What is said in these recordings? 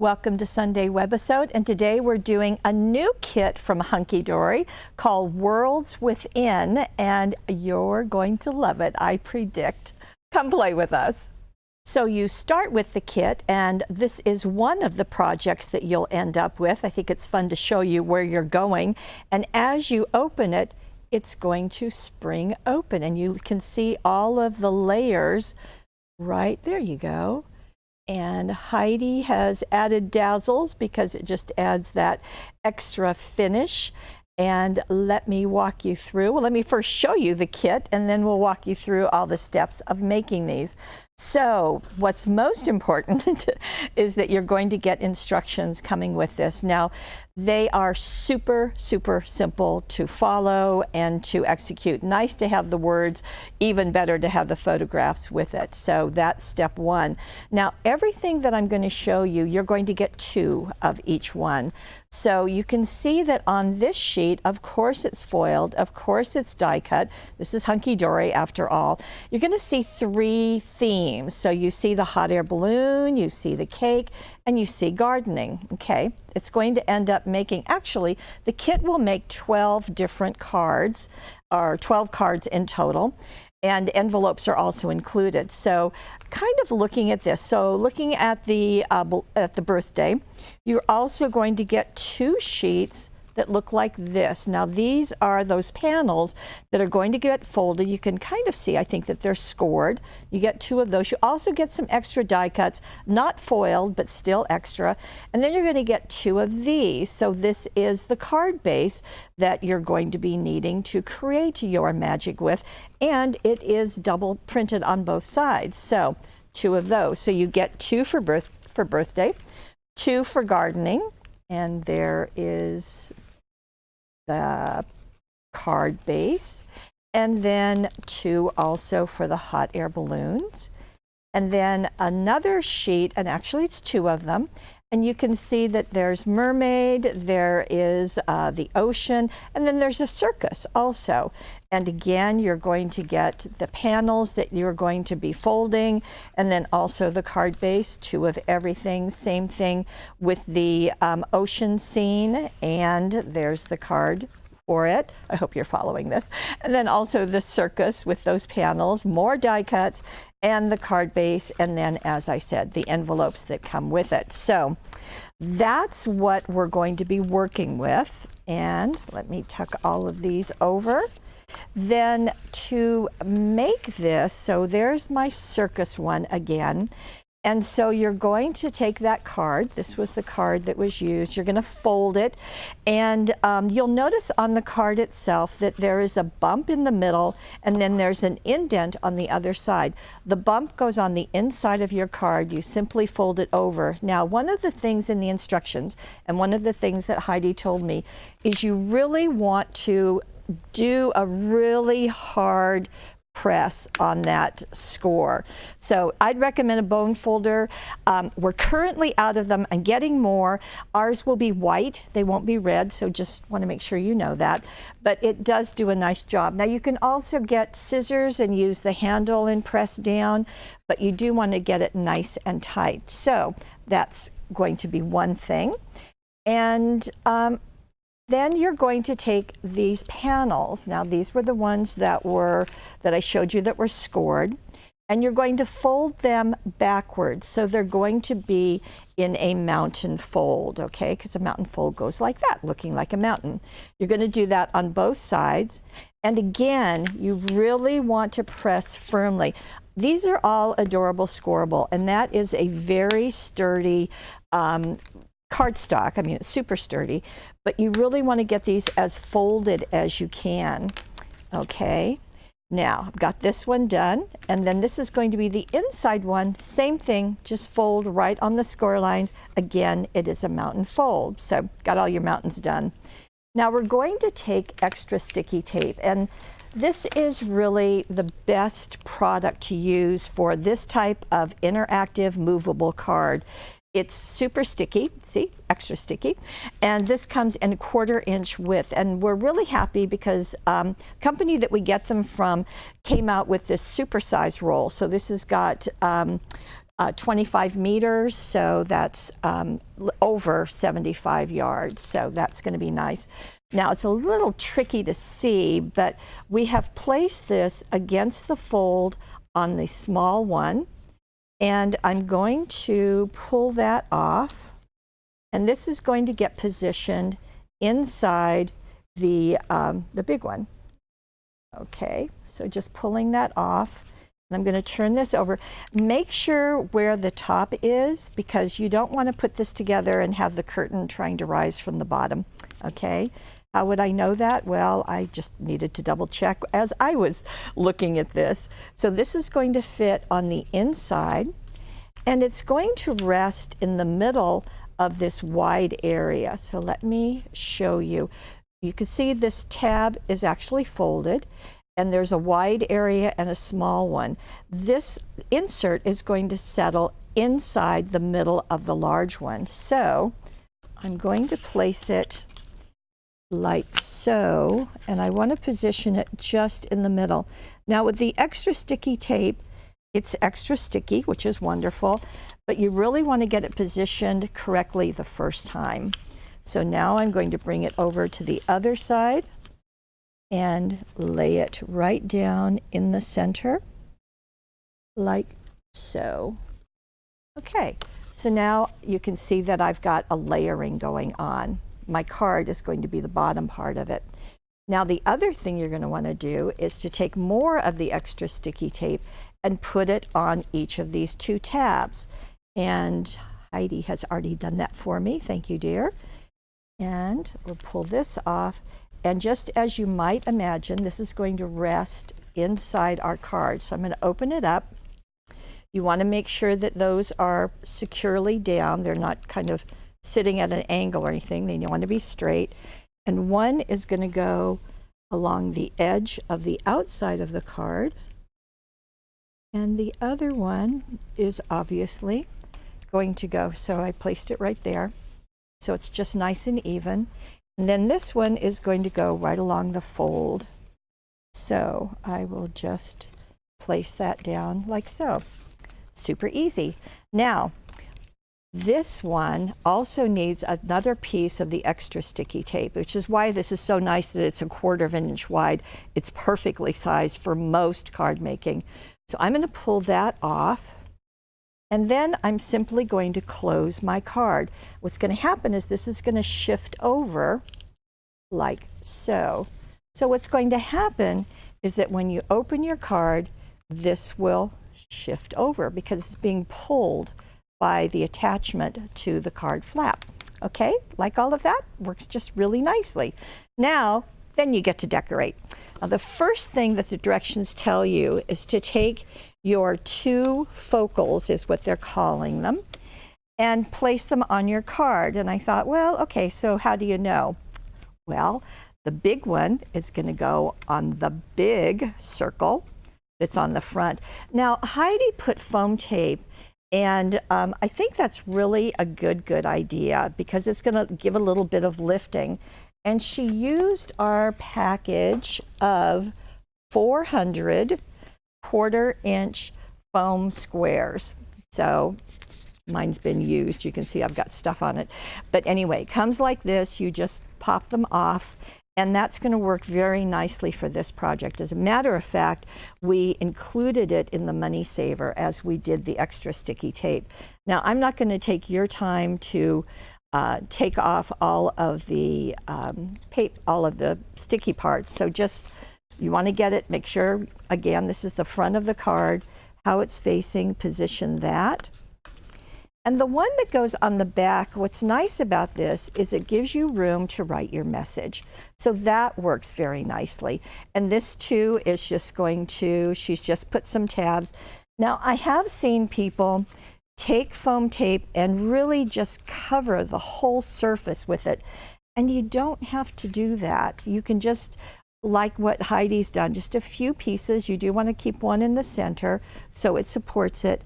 Welcome to Sunday Webisode, and today we're doing a new kit from Hunkydory called Worlds Within, and you're going to love it, I predict. Come play with us. So you start with the kit, and this is one of the projects that you'll end up with. I think it's fun to show you where you're going, and as you open it, it's going to spring open, and you can see all of the layers right there. You go. And Heidi has added dazzles because it just adds that extra finish. And let me walk you through. Well, let me first show you the kit, and then we'll walk you through all the steps of making these. So what's most important is that you're going to get instructions coming with this. Now, they are super, super simple to follow and to execute. Nice to have the words, even better to have the photographs with it. So that's step one. Now, everything that I'm going to show you, you're going to get 2 of each one. So you can see that on this sheet, of course it's foiled, of course it's die cut. This is Hunkydory after all. You're going to see 3 themes. So you see the hot air balloon, you see the cake, and you see gardening. Okay, it's going to end up making, actually, the kit will make 12 different cards, or 12 cards in total, and envelopes are also included. So kind of looking at this, so looking at the birthday, you're also going to get 2 sheets that look like this. Now these are those panels that are going to get folded. You can kind of see, I think, that they're scored. You get 2 of those. You also get some extra die cuts, not foiled, but still extra. And then you're going to get 2 of these. So this is the card base that you're going to be needing to create your magic with. And it is double printed on both sides. So 2 of those. So you get 2 for birthday, 2 for gardening, and there is the card base, and then 2 also for the hot air balloons, and then another sheet, and actually it's 2 of them, and you can see that there's Mermaid, there is the ocean, and then there's a circus also. And again, you're going to get the panels that you're going to be folding, and then also the card base, 2 of everything. Same thing with the ocean scene, and there's the card for it. I hope you're following this. And then also the circus with those panels, more die cuts, and the card base, and then, as I said, the envelopes that come with it. So that's what we're going to be working with. And let me tuck all of these over. Then to make this, so there's my circus one again. And so you're going to take that card. This was the card that was used. You're going to fold it. And you'll notice on the card itself that there is a bump in the middle, and then there's an indent on the other side. The bump goes on the inside of your card. You simply fold it over. Now, one of the things in the instructions, and one of the things that Heidi told me, is you really want to do a really hard press on that score. So I'd recommend a bone folder. We're currently out of them and getting more. Ours will be white, they won't be red, so just want to make sure you know that. But it does do a nice job. Now you can also get scissors and use the handle and press down, but you do want to get it nice and tight. So that's going to be one thing. And then you're going to take these panels. Now these were the ones that I showed you that were scored, and you're going to fold them backwards. So they're going to be in a mountain fold, okay? Because a mountain fold goes like that, looking like a mountain. You're going to do that on both sides. And again, you really want to press firmly. These are all adorable scoreable, and that is a very sturdy cardstock. I mean, it's super sturdy, but you really want to get these as folded as you can. Okay, now I've got this one done, and then this is going to be the inside one. Same thing, just fold right on the score lines. Again, it is a mountain fold, so got all your mountains done. Now we're going to take extra sticky tape, and this is really the best product to use for this type of interactive movable card. It's super sticky, see, extra sticky, and this comes in 1/4 inch width, and we're really happy because company that we get them from came out with this super size roll. So this has got 25 meters, so that's over 75 yards, so that's going to be nice. Now it's a little tricky to see, but we have placed this against the fold on the small one, and I'm going to pull that off, and this is going to get positioned inside the big one. Okay, so just pulling that off. I'm going to turn this over. Make sure where the top is, because you don't want to put this together and have the curtain trying to rise from the bottom. Okay, how would I know that? Well, I just needed to double check as I was looking at this. So this is going to fit on the inside, and it's going to rest in the middle of this wide area. So let me show you. You can see this tab is actually folded, and there's a wide area and a small one. This insert is going to settle inside the middle of the large one. So I'm going to place it like so, and I want to position it just in the middle. Now with the extra sticky tape, it's extra sticky, which is wonderful, but you really want to get it positioned correctly the first time. So now I'm going to bring it over to the other side and lay it right down in the center, like so. Okay, so now you can see that I've got a layering going on. My card is going to be the bottom part of it. Now the other thing you're going to want to do is to take more of the extra sticky tape and put it on each of these two tabs. And Heidi has already done that for me. Thank you, dear. And we'll pull this off. And just as you might imagine, this is going to rest inside our card. So I'm going to open it up. You want to make sure that those are securely down. They're not kind of sitting at an angle or anything. They want to be straight. And one is going to go along the edge of the outside of the card. And the other one is obviously going to go. So I placed it right there. So it's just nice and even. And then this one is going to go right along the fold. So I will just place that down like so. Super easy. Now, this one also needs another piece of the extra sticky tape, which is why this is so nice that it's 1/4 of an inch wide. It's perfectly sized for most card making. So I'm going to pull that off. And then I'm simply going to close my card. What's going to happen is this is going to shift over like so. So what's going to happen is that when you open your card, this will shift over because it's being pulled by the attachment to the card flap. Okay, like all of that, works just really nicely. Now, then you get to decorate. Now, the first thing that the directions tell you is to take your two focals, is what they're calling them, and place them on your card. And I thought, well, okay, so how do you know? Well, the big one is going to go on the big circle that's on the front. Now, Heidi put foam tape, and I think that's really a good idea because it's going to give a little bit of lifting. And she used our package of 400 1/4 inch foam squares. So mine's been used. You can see I've got stuff on it. But anyway, it comes like this. You just pop them off, and that's going to work very nicely for this project. As a matter of fact, we included it in the money saver as we did the extra sticky tape. Now, I'm not going to take your time to take off all of the all of the sticky parts. So just, you want to get it, make sure, again, this is the front of the card, how it's facing, position that. And the one that goes on the back, what's nice about this is it gives you room to write your message. So that works very nicely. And this too is just going to, she's just put some tabs. Now, I have seen people take foam tape and really just cover the whole surface with it. And you don't have to do that. You can just, like what Heidi's done, just a few pieces. You do want to keep one in the center so it supports it,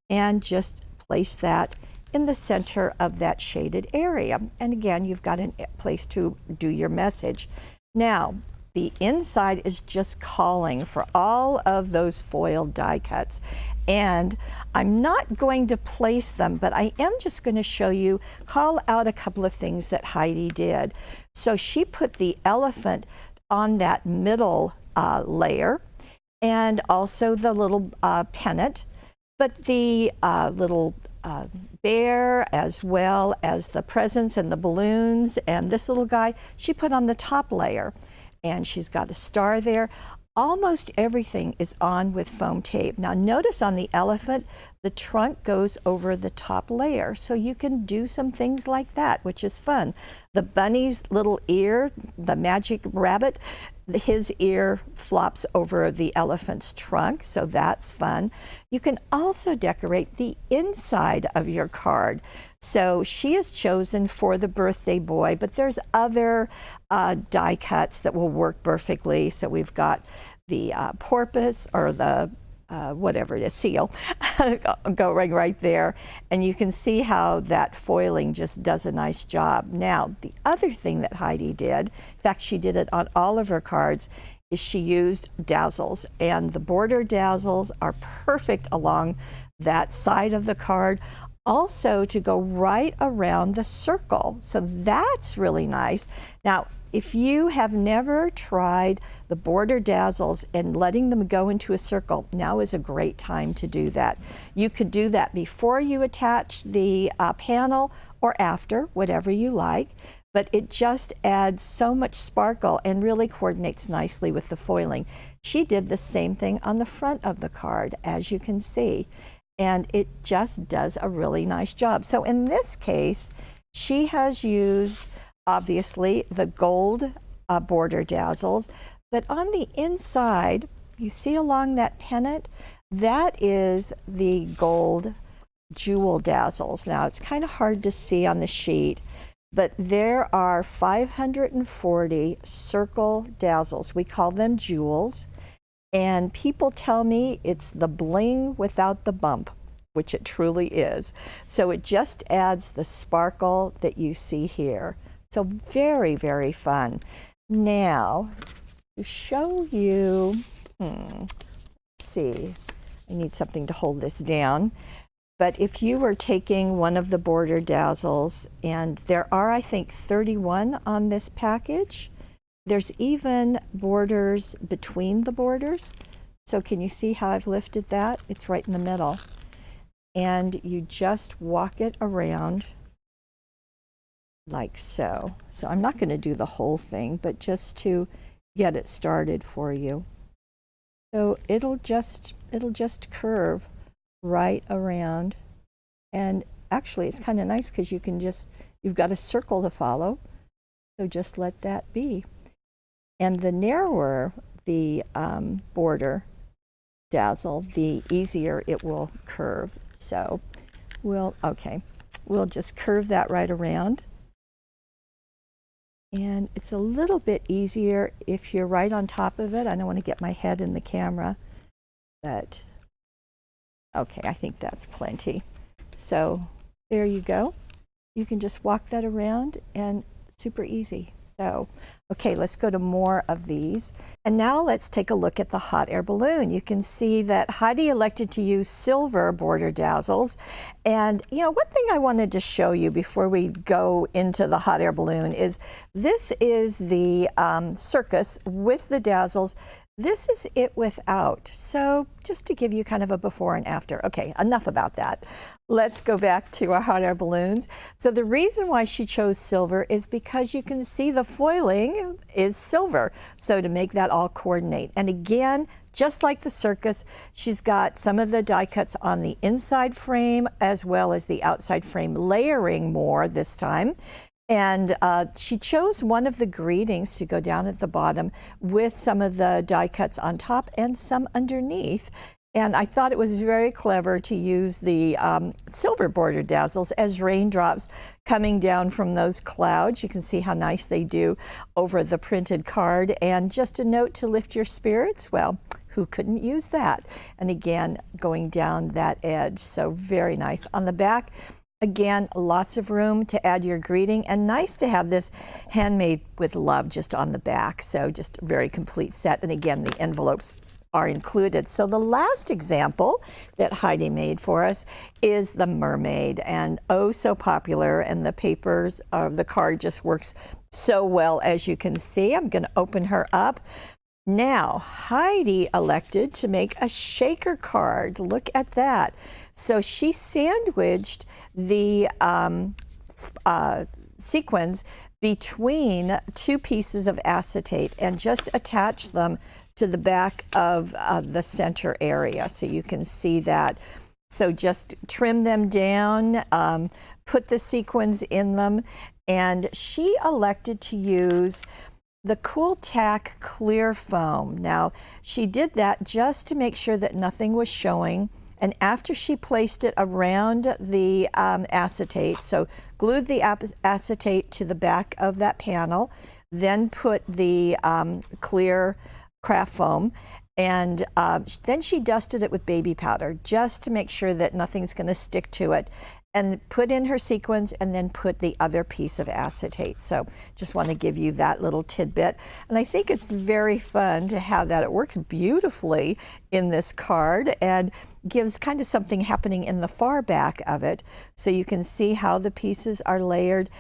and just place that in the center of that shaded area. And again, you've got a place to do your message. Now, the inside is just calling for all of those foil die cuts. And I'm not going to place them, but I am just going to show you, call out a couple of things that Heidi did. So she put the elephant on that middle layer, and also the little pennant, but the little bear, as well as the presents and the balloons and this little guy, she put on the top layer. And she's got a star there. Almost everything is on with foam tape. Now notice on the elephant, the trunk goes over the top layer. So you can do some things like that, which is fun. The bunny's little ear, the magic rabbit, his ear flops over the elephant's trunk, so that's fun. You can also decorate the inside of your card. So she is chosen for the birthday boy, but there's other die cuts that will work perfectly. So we've got the porpoise, or the whatever it is, seal, going right there. And you can see how that foiling just does a nice job. Now, the other thing that Heidi did, in fact, she did it on all of her cards, is she used dazzles. And the border dazzles are perfect along that side of the card, also to go right around the circle. So that's really nice. Now, if you have never tried the border dazzles and letting them go into a circle, now is a great time to do that. You could do that before you attach the panel or after, whatever you like, but it just adds so much sparkle and really coordinates nicely with the foiling. She did the same thing on the front of the card, as you can see, and it just does a really nice job. So in this case, she has used obviously the gold border dazzles, but on the inside, you see along that pennant, that is the gold jewel dazzles. Now it's kind of hard to see on the sheet, but there are 540 circle dazzles. We call them jewels, and people tell me it's the bling without the bump, which it truly is. So it just adds the sparkle that you see here. So very, very fun. Now, to show you, let's see, I need something to hold this down. But if you were taking one of the border dazzles, and there are, I think, 31 on this package, there's even borders between the borders. So can you see how I've lifted that? It's right in the middle. And you just walk it around like so. So I'm not going to do the whole thing, but just to get it started for you. So it'll just curve right around. And actually it's kind of nice because you can just, you've got a circle to follow. So just let that be. And the narrower the border dazzle, the easier it will curve. So we'll just curve that right around. And it's a little bit easier if you're right on top of it. I don't want to get my head in the camera, but okay, I think that's plenty. So there you go. You can just walk that around, and super easy. So, okay, let's go to more of these. And now let's take a look at the hot air balloon. You can see that Heidi elected to use silver border dazzles. And, you know, one thing I wanted to show you before we go into the hot air balloon is this is the circus with the dazzles. This is it without. So just to give you kind of a before and after. Okay, enough about that. Let's go back to our hot air balloons. So the reason why she chose silver is because you can see the foiling is silver. So to make that all coordinate. And again, just like the circus, she's got some of the die cuts on the inside frame as well as the outside frame, layering more this time. And she chose one of the greetings to go down at the bottom with some of the die cuts on top and some underneath. And I thought it was very clever to use the silver border dazzles as raindrops coming down from those clouds. You can see how nice they do over the printed card. And just a note to lift your spirits, well, who couldn't use that? And again, going down that edge, so very nice. On the back, again, lots of room to add your greeting, and nice to have this handmade with love just on the back. So just a very complete set. And again, the envelopes are included. So the last example that Heidi made for us is the mermaid, and oh so popular, and the papers of the card just works so well, as you can see. I'm going to open her up. Now, Heidi elected to make a shaker card. Look at that. So she sandwiched the sequins between two pieces of acetate and just attached them to the back of the center area. So you can see that. So just trim them down, put the sequins in them, and she elected to use the Cool Tack clear foam. Now, she did that just to make sure that nothing was showing. And after she placed it around the acetate, so glued the acetate to the back of that panel, then put the clear craft foam, and then she dusted it with baby powder just to make sure that nothing's going to stick to it, and put in her sequins, and then put the other piece of acetate. So just want to give you that little tidbit. And I think it's very fun to have that. It works beautifully in this card and gives kind of something happening in the far back of it. So you can see how the pieces are layered.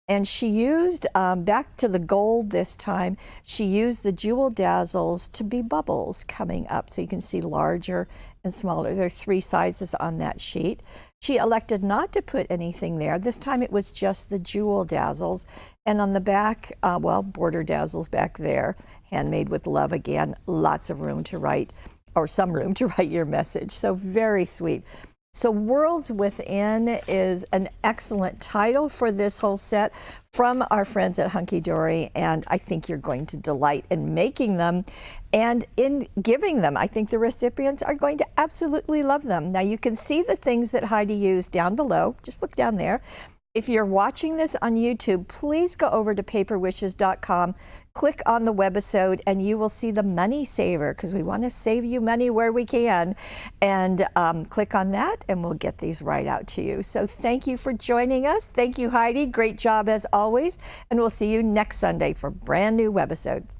And she used, back to the gold this time, she used the jewel dazzles to be bubbles coming up. So you can see larger and smaller. There are 3 sizes on that sheet. She elected not to put anything there. This time it was just the jewel dazzles. And on the back, well, border dazzles back there, handmade with love again. Lots of room to write, or some room to write your message. So very sweet. So Worlds Within is an excellent title for this whole set from our friends at Hunkydory, and I think you're going to delight in making them and in giving them. I think the recipients are going to absolutely love them. Now you can see the things that Heidi used down below. Just look down there. If you're watching this on YouTube, please go over to paperwishes.com, click on the webisode, and you will see the money saver, because we want to save you money where we can. And click on that, and we'll get these right out to you. So thank you for joining us. Thank you, Heidi. Great job as always. And we'll see you next Sunday for brand new Webisodes.